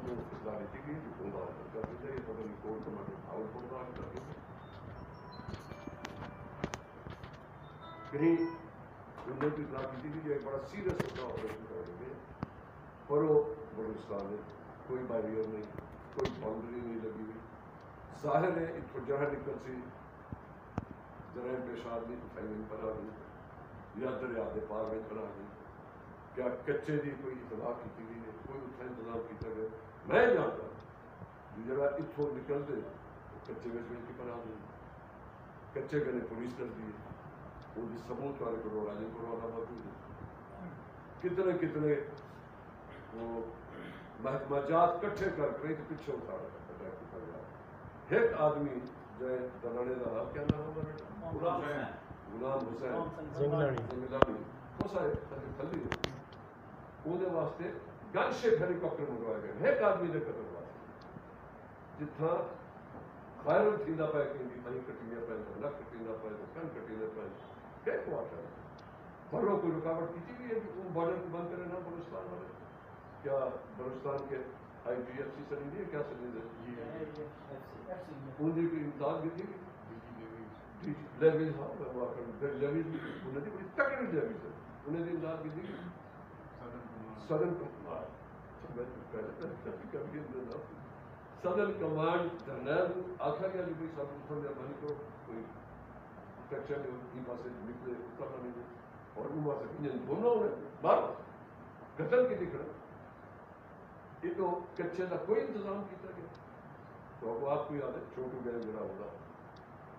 تو اطلاع دیتی گئی جو کون بات کر دیتا ہے یہ پتہ نہیں کون تمہارے بھاؤ کون بات کر دیتا کہیں انہیں بھی اطلاع کی تھی کہ ایک بڑا سیریس ہوتا آپریشن کر رہے ہیں پر وہ بلوچستان ہے کوئی بیریئر نہیں کوئی باؤنڈری نہیں لگی ہوئی ظاہر ہے اتو جہاں نکل سی جرائم پیش آدمی فائننگ پر آ گئی یا دریا دے پار میں پر آ گئی کیا کچے دی کوئی اطلاع کی گئی ہے کوئی اتنا انتظام کیا گیا میں جانتا جڑا اتوں نکلتے کچے میں کی پر آ گئی کچے گنے پولیس کر دی وہ ثبوت والے کو راجن کو والا موجود ہے کتنے کتنے وہ محکمہ جات کٹھے کر کے پیچھے اٹھا رہا ایک آدمی جو ہے دلانے کا کیا نام ہوگا بیٹا غلام حسین زنگلانی وہ سارے تھلی وہ واسطے گن شپ ہیلی کاپٹر منگوائے گئے ایک آدمی نے قتل واسطے جتنا وائرل تھیندا پائے کہ مہی کٹینے پائے نک کٹینا پائے کن کٹینے پائے کیا کوارٹر پر وہ کوئی رکاوٹ کی بھی ہے کہ وہ بارڈر کو بند کرے نا بلوچستان والے کیا بلوچستان کے آئی پی ایف سی سنی ہے کیا سنی ہے ان کی کوئی امداد بھی تھی لیویز ہاں لیویز انہیں بڑی تکڑی لیویز ہے انہیں بھی امداد بھی تھی سدن سدن کمانڈ جرنیل آخر گیا کہ سب مہربانی کرو کوئی انفیکشن پاس نکلے اترنا نہیں دے اور وہاں سے دونوں نے باہر قتل کی نکلا یہ تو کچے کا کوئی انتظام کیا گیا تو آپ کو یاد ہے چھوٹو گئے جڑا ہوگا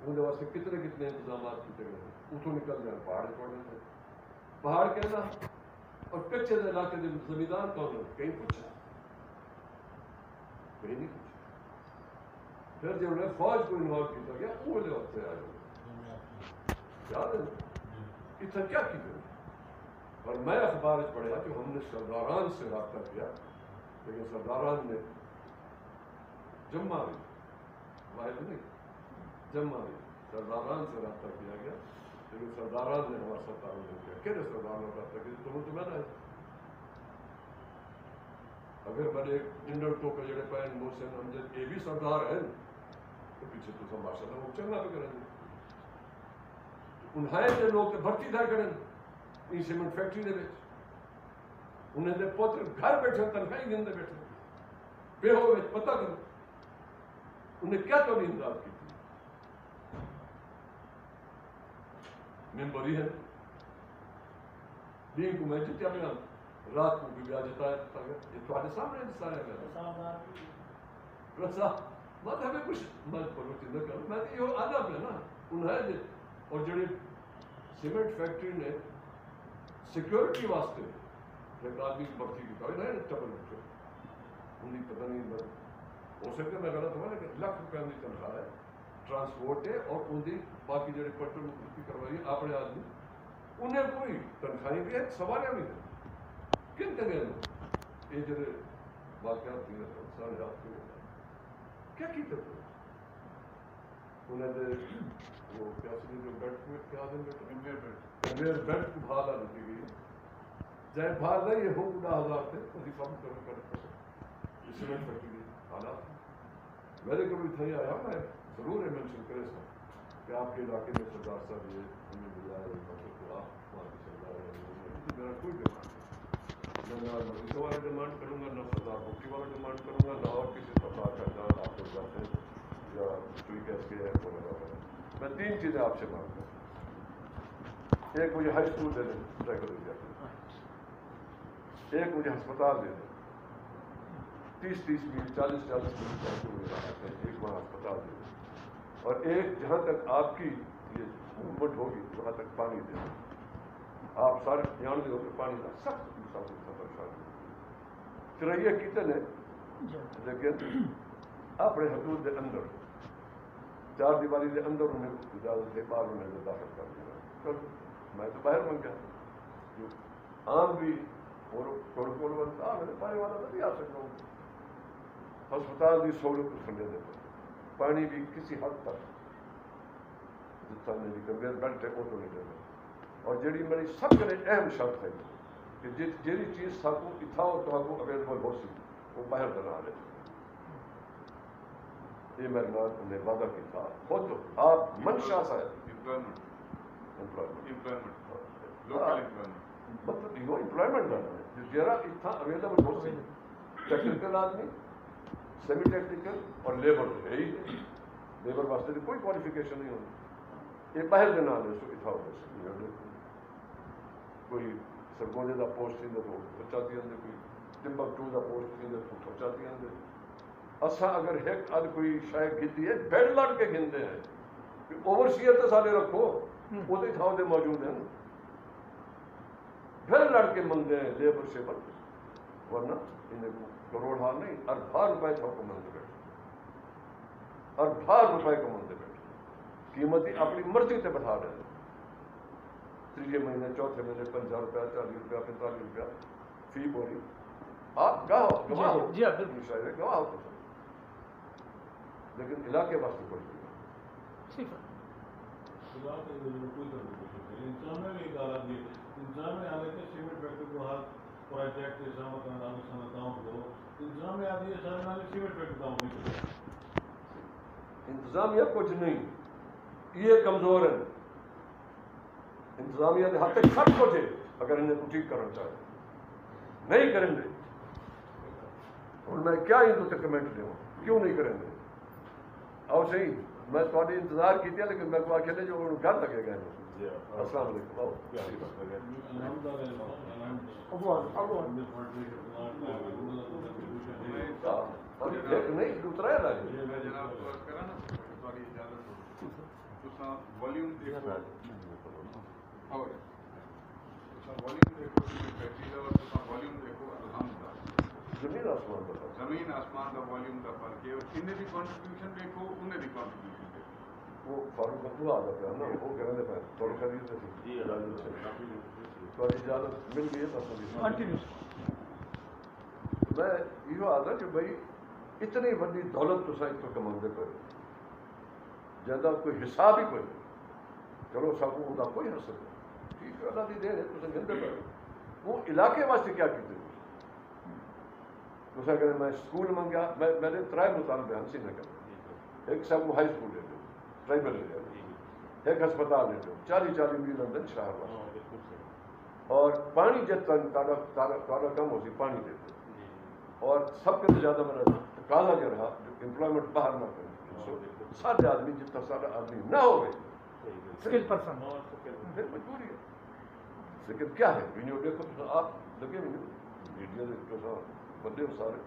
ان واسطے کتنے کتنے انتظامات کیے گئے اتوں نکل جائے پہاڑ چھوڑنے سے پہاڑ کہنا اور کچے علاقے کے زمیندار کون ہے کہیں پوچھا کہیں نہیں پوچھا پھر جب انہیں فوج کو انوالو کیا گیا وہ لے وقت آ جائے یاد ہے اتنا کیا کی گئی اور میں اخبار پڑھا کہ ہم نے سرداران سے رابطہ کیا لیکن سرداران نے جمع بھی واحد نہیں جمع بھی سرداران سے رابطہ کیا گیا لیکن سرداران نے ہمارا سرداروں نے کیا کہنے سرداروں نے رابطہ کیا تو میں نے اگر میں نے جنرل ٹوکا جڑے پائے محسن امجد یہ بھی سردار ہیں تو پیچھے تو سب ماشاء اللہ وہ چنگا بھی کریں گے انہیں جو لوگ بھرتی تھا کریں سیمنٹ فیکٹری دے انہیں دے پوتر گھر بیٹھے تنخواہی گھنتے بیٹھے بے ہو پتہ کرو انہیں کیا تو نہیں امداد کی تھی ممبر ہی ہے دین کو میں جتیا بیان رات کو بھی بیان جتایا یہ تھوڑے سامنے جتایا گیا رسا مت ہمیں کچھ مت پروتی نہ کرو میں یہ آدم ہے نا انہیں اور جڑی سیمنٹ فیکٹری نے سیکیورٹی واسطے ایک آدمی کی بھرتی کی کوئی نہیں ٹبل بچے ان کی پتہ نہیں ہو سکتا میں غلط ہوا لیکن لاکھ روپے کی تنخواہ ہے ٹرانسپورٹ ہے اور ان کی باقی جڑے پٹرول کی کروائی اپنے آدمی انہیں کوئی تنخواہیں بھی ہے سوالیں بھی ہیں کن کرے یہ جڑے واقعات بھی سارے آپ کو کیا کی کرتے انہیں وہ کیا سنی جو بیٹھ کو کیا دن بیٹھ کو بھال آ دیتی گئی جائے بھال نہیں یہ ہو 10,000 تھے وظیفہ بھی کر سیمنٹ فیکٹری حالات میرے کو بھی تھا آیا میں ضرور ہے مینشن کرے سا کہ آپ کے علاقے میں سردار صاحب یہ ہمیں ملا ہے آپ وہاں کے سردار ہے میرا کوئی ڈیمانڈ نہیں میں مزید والا ڈیمانڈ کروں گا نہ سردار بکری والا ڈیمانڈ کروں گا نہ اور کسی سردار کا جان آپ کو جاتے ہیں یا کوئی کیسے ہے وغیرہ وغیرہ میں 3 چیزیں آپ سے مانگتا ہوں ایک مجھے ہائی اسکول دے دیں ریگولر ایک مجھے ہسپتال دے دیں 30 میل 40 میل ایک وہاں ہسپتال دے دیں اور ایک جہاں تک آپ کی یہ موومنٹ ہوگی وہاں تک پانی دے دیں آپ سارے جانتے ہو کہ پانی کا سخت پریشانی چرائیے کتن ہے لیکن اپنے حدود کے اندر 4 دیواری کے اندر انہیں اجازت دے باہر انہیں داخل کر دیا میں تو باہر منگا جو عام بھی اور میرے پانی والا نہیں آ سکتا ہوں ہسپتال کی سہولت کھلے دے پانی بھی کسی حد تک جتنا میری گمبھیر بیلٹ ہے وہ تو نہیں دے اور جیڑی میری سب سے اہم شرط ہے کہ جیڑی چیز ساکو اتھا اور تو اویلیبل ہو سی وہ باہر بنا رہے یہ میرے نال نے وعدہ کی تھا خود آپ منشا صاحب مطلب یہ امپلائمنٹ کرنا ہے جرا اتنا اویلیبل ہو سکے ٹیکنیکل آدمی سیمی ٹیکنیکل اور لیبر ہے ہی لیبر واسطے کوئی کوالیفیکیشن نہیں ہوتی یہ باہر کے نال ہے سو اتنا ہو سکے کوئی سرگونے کا پوسٹ تھی تو پہنچاتی ہیں کوئی ٹمبکٹو کا پوسٹ تھی تو پہنچاتی ہیں اساں اگر ایک اد کوئی شاید گیتی ہے بیڈ لڑ کے گنتے ہیں اوور سیئر تو سارے رکھو وہ تھاؤ دے موجود ہیں پھر لڑ کے منگتے ہیں لیبر سے بنتے ورنہ انہیں کروڑ ہار نہیں اربار روپے تھا کو منگتے بیٹھے اربار روپے کو منگتے بیٹھے قیمت ہی اپنی مرضی سے بٹھا رہے ہیں تیسرے مہینے چوتھے مہینے 50 روپیہ 40 روپیہ 45 روپیہ فی بوری آپ گواہ ہو گواہ ہو لیکن علاقے واسطے کوئی نہیں انتظامیہ کچھ نہیں یہ کمزور ہے انتظامیہ کے ہاتھ سب کچھ ہے اگر انہیں کو ٹھیک کرنا چاہے نہیں کریں گے اور میں کیا ان کو کمنٹ دوں کیوں نہیں کریں گے اور صحیح میں تھوڑی انتظار کی تھی لیکن میں کو اکیلے جو گھر لگے گئے السلام علیکم نہیں دوسرا ہے زمین آسمان کا فرق زمین آسمان کا والیوم کا فرق ہے اور انہیں بھی کنٹریبیوشن دیکھو انہیں بھی کنٹریبیوشن دیکھو وہ فاروق مطلوب آ جاتا ہے نا وہ کہنے دے پہ تھوڑا خرید سے تھوڑی اجازت مل گئی ہے میں یہ آتا کہ بھائی اتنی بڑی دولت تو سائیں تو کماندے پہ جہاں کوئی حساب ہی کوئی چلو سب کو کوئی حاصل نہیں ٹھیک ہے اللہ دی دین ہے تو گندے پہ وہ علاقے واسطے کیا کیتے دوسرا کہ میں اسکول منگیا میں نے ترائے مطالبے ہم سی نہ کر ایک سب کو ہائی اسکول لے دو ٹرائبل لے دو ایک ہسپتال لے دو 40 میل اندر شہر واسطے اور پانی جب تارا کم ہو سی پانی دے دو اور سب کے زیادہ میرا تقاضا جو رہا امپلائمنٹ باہر نہ کریں سارے آدمی جتنا سارا آدمی نہ ہو گئے پھر مجبوری ہے لیکن کیا ہے ویڈیو دیکھو تو آپ لگے میڈیا دیکھو بندے ہو سارے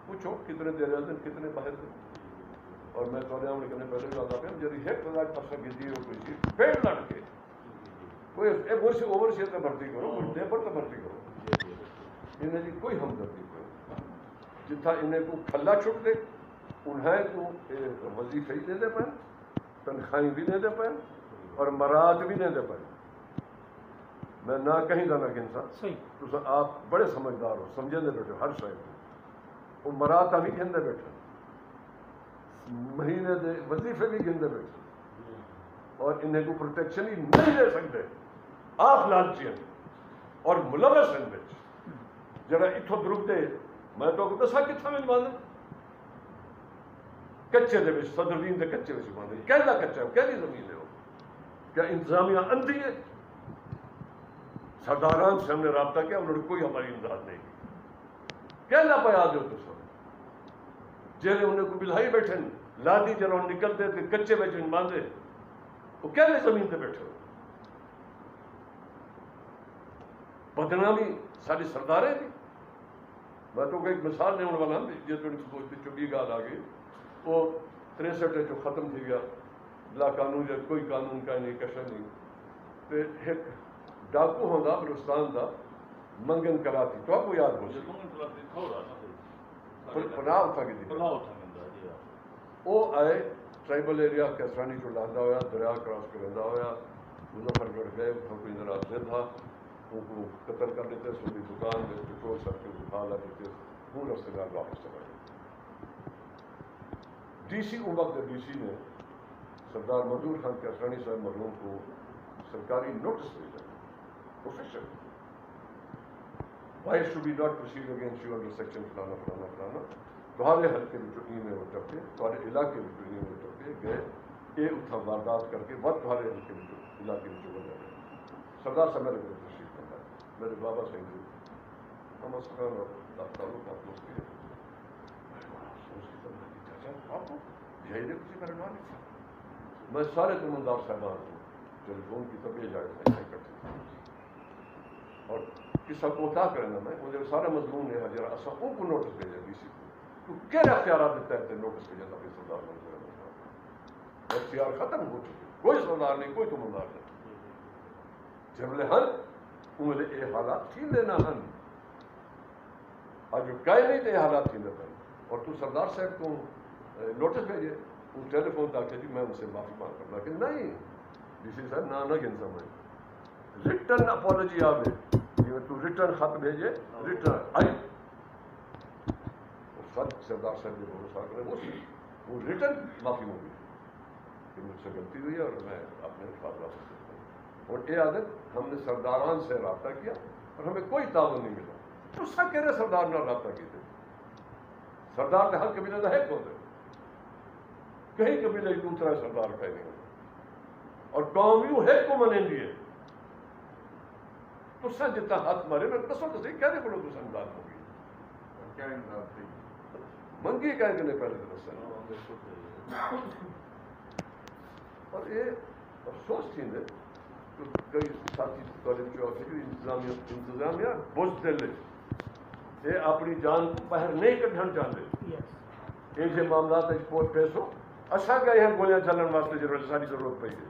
پوچھو کتنے دے رہے ہیں کتنے باہر تھے اور میں تھوڑے عمل کرنے پہلے بھی آتا ہوں جب 1,000% کی ہو کوئی چیز پیڑ لڑ کے کوئی اوور شیئر تو بھرتی کرو کوئی لیبر تو بھرتی کرو انہیں جی کوئی ہمدردی کرو جتنا انہیں کو کھلا چھٹ دے انہیں کو وظیفے ہی دے دے پائیں تنخواہیں بھی دے دے پائیں اور مراد بھی دے دے پائیں میں نہ کہیں نہ گنسا تو آپ بڑے سمجھدار ہو سمجھے دے بیٹھے ہر شاید وہ مراد بھی گھندے بیٹھے مہینے دے وظیفے بھی گھندے بیٹھے اور انہیں کو پروٹیکشن ہی نہیں دے سکتے آپ لالچی ہیں اور ملوث ہیں جڑا اتوں درخت دے میں تو دسا کتنا میں باندھ کچے دے صدر دین دے کچے میں باندھے کہنا کچا ہے کہنی زمین ہے وہ کیا انتظامیہ اندھی ہے سرداران سے ہم نے رابطہ کیا انہوں نے کوئی ہماری امداد نہیں کی کہنا پہ آ دو تو سب جیلے انہیں کو بلہائی بیٹھے لادی جرا نکلتے تھے کچے بیٹھے باندھے وہ کہنے زمین پہ بیٹھے ہو بدنامی ساری سرداریں تھی میں تو ایک مثال دینے والا ہوں جی چوکی گال آ گئی وہ 63 جو ختم تھی گیا لا قانون یا کوئی قانون کا نہیں کشا نہیں تو ایک ڈاکو ہوتا بلوچستان کا منگن کراتی تو آپ کو یاد ہو پناہ تھا کہ وہ آئے ٹرائبل ایریا کیسرانی کو لانا ہوا دریا کراس کر رہا ہوا مظفر گڑھ گئے کوئی ذرا دن تھا ان کو قتل کر لیتے سوری دکان میں پٹرول سر کے اٹھا لا دیتے وہ رستے دار واپس چلا گئے ڈی سی وقت ڈی سی نے سردار مزدور خان کیسرانی صاحب مرحوم کو سرکاری نوٹس بھیجا official why should we not proceed against you under section فلانا فلانا فلانا تھوڑے حلقے میں وہ ٹپے تھوڑے علاقے میں وہ ٹپے گئے یہ اتنا واردات کر کے بہت تھوڑے حلقے میں علاقے میں بن جائے سردار صاحب میرے کو تشریف کرتا ہے میرے بابا صاحب ہم اس کا تعلق آپ لوگ کے آپ کو یہی دیکھ کسی میرے نام میں سارے تمندار صاحبان کو ٹیلی فون کی طب یہ جائے کرتے اور قصہ کو اتا کرنا میں مجھے سارا مضمون ہے جرا اصا ان کو نوٹس بھیجے ڈی سی تو کیا اختیارات دیتا ہے نوٹس بھیجا تھا سردار منظور اختیار ختم ہو چکے کوئی سردار نہیں کوئی تمندار نہیں جملے ہن انہیں یہ حالات تھی لینا ہن آج جو کہے نہیں تھے حالات تھی لینا اور تو سردار صاحب کو نوٹس بھیجے وہ ٹیلی فون تھا کہ جی میں ان سے معافی مانگ کرتا کہ نہیں ڈی سی صاحب نہ گن سمجھ ریٹرن اپالوجی آوے تو ریٹرن خط بھیجے ریٹرن آئی خط سردار صاحب جو بھروسہ کرے وہ ریٹرن معافی ہوگی کہ مجھ سے غلطی ہوئی ہے اور میں اپنے خلاف واپس کرتا ہوں اور یہ عادت ہم نے سرداران سے رابطہ کیا اور ہمیں کوئی تعاون نہیں ملا تو سب کہہ رہے سردار نے رابطہ کیتے سردار نے ہر قبیلے کا حق ہوتے کہیں قبیلے دوسرا سردار کا نہیں ہوتا اور قوم یوں حق کو منیں گی تو سن جتنا ہاتھ مارے میں دسو تو صحیح کہنے پڑو تو سن امداد ہوگی کیا امداد تھی منگی کہہ کے نہیں پہلے تو سن اور یہ افسوس تھی نے کہ کئی ساتھی طالب جو انتظامیہ بزدل ہے یہ اپنی جان کو باہر نہیں کڈھن چاہتے یہ جو معاملات پیش ہو اچھا کیا یہاں گولیاں چلن واسطے ساری ضرورت پی ہے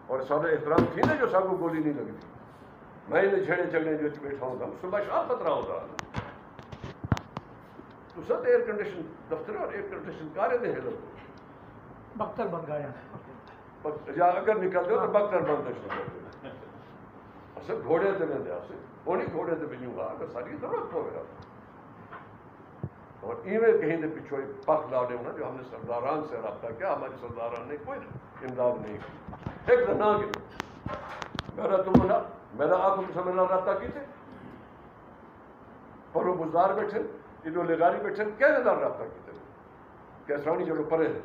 اور سارے احترام تھی نا جو سب کو گولی نہیں لگتی میں انہیں جھیڑے چلنے جو بیٹھا ہوں تھا صبح شام خطرہ ہوتا تو سب ایئر کنڈیشن دفتر اور ایئر کنڈیشن کارے دے لوگ بختر بن گیا یا اگر نکل دو تو بختر بند شروع کر دو اصل گھوڑے دے میں دے آپ سے وہ نہیں گھوڑے دے بجوں گا اگر ساری ضرورت ہو گیا اور ایویں کہیں دے پچھو پخ لاڑے ہونا جو ہم نے سرداران سے رابطہ کیا ہماری سرداران نے کوئی امداد نہیں کی ایک دن نہ گیا میرا آپ کو سمجھنا رابطہ کی تھے پرو بزدار بیٹھے انہوں لگاری بیٹھے کہنے دار رابطہ کی تھے کیسرانی جڑو پرے ہیں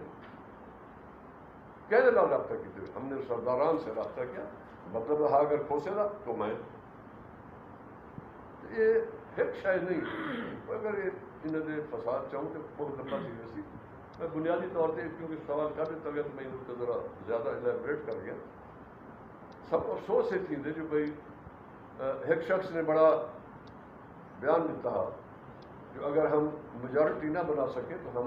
کہنے دار رابطہ کی تھے ہم نے سرداران سے رابطہ کیا مطلب رہا اگر کھوسے دا تو میں یہ ایک شاید نہیں اگر انہوں نے فساد چاہوں کہ بہت لمبا چیز ایسی میں بنیادی طور پہ کیونکہ سوال کر دیتا گیا تو میں ان کو ذرا زیادہ الیبریٹ کر گیا سب افسوس یہ تھی جو بھائی ایک شخص نے بڑا بیان دیتا جو اگر ہم میجورٹی نہ بنا سکیں تو ہم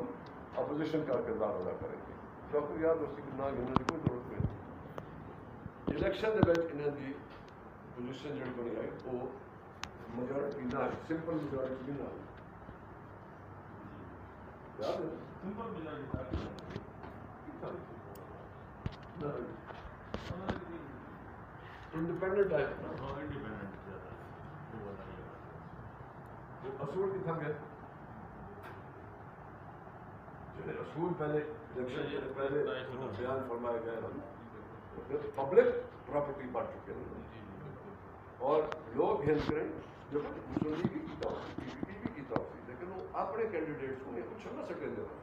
اپوزیشن کا کردار ادا کریں گے تو آپ کو یاد ہو سکے نہ گھننے کی کوئی ضرورت نہیں الیکشن انہوں کی پوزیشن جو بنی آئی وہ میجورٹی نہ آئی سمپل میجورٹی نہ آئی یاد ہے سمپل میجورٹی انڈیپینڈنٹ ہے اصول کی تھم گئے اصول پہلے الیکشن پہلے بیان فرمائے گئے پبلک پراپرٹی بڑھ چکے ہیں اور لوگ ہیلپ کریں دیکھو مسلم لیگ کی طرف سے پی پی پی کی طرف سے لیکن وہ اپنے کینڈیڈیٹس کو کچھ نہ سکے دے رہا